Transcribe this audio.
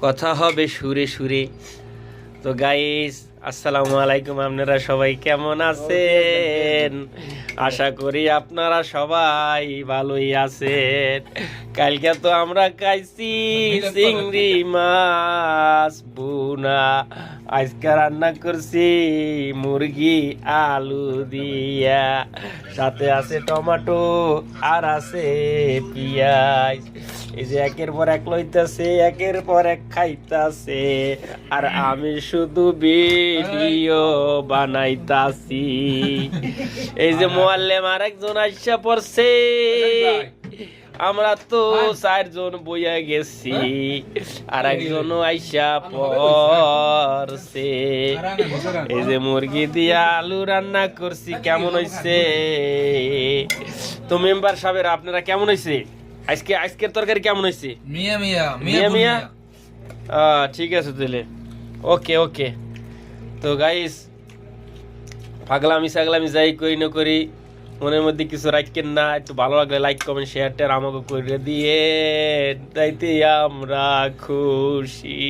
কথা হবে সুরে সুরে। তো গাইস, আসসালামু আলাইকুম, আপনারা সবাই কেমন আছেন? আশা করি আপনারা সবাই ভালোই আছেন। কালকে তো আমরা খাইছি চিংড়ি মাছ বুনা, আজকে রান্না করছি মুরগি আলু দিয়া, সাথে আছে টমেটো আর আছে পেঁয়াজ। এই যে একের পর এক লইতাছে, একের পর এক খাইতাছে, আর আমি শুধু ভিডিও বানাইতাছি। এই যে মোয়াল্লেম আরেকজন আইসা পড়ছে, আমরা তো 4 জন বইয়া গেছি, আর একজনও আইসা পড়ছে। এই যে মুরগি দিয়া আলু রান্না করছি, কেমন হইছে? তো মেম্বার সাহেব, আপনারা কেমন হইছে? আজকের তরকারি কেমন হইছে? মিয়া মিয়া মিয়া মিয়া। ঠিক আছে তাহলে, ওকে ওকে। তো গাইস, পাগলামি ছাগলামি যাই করি না করি, মনের মধ্যে কিছু রাখেন না। একটু ভালো লাগলে লাইক কমেন্ট শেয়ার টেয়ার আমাকে করে দিয়ে, তাইতে আমরা খুশি।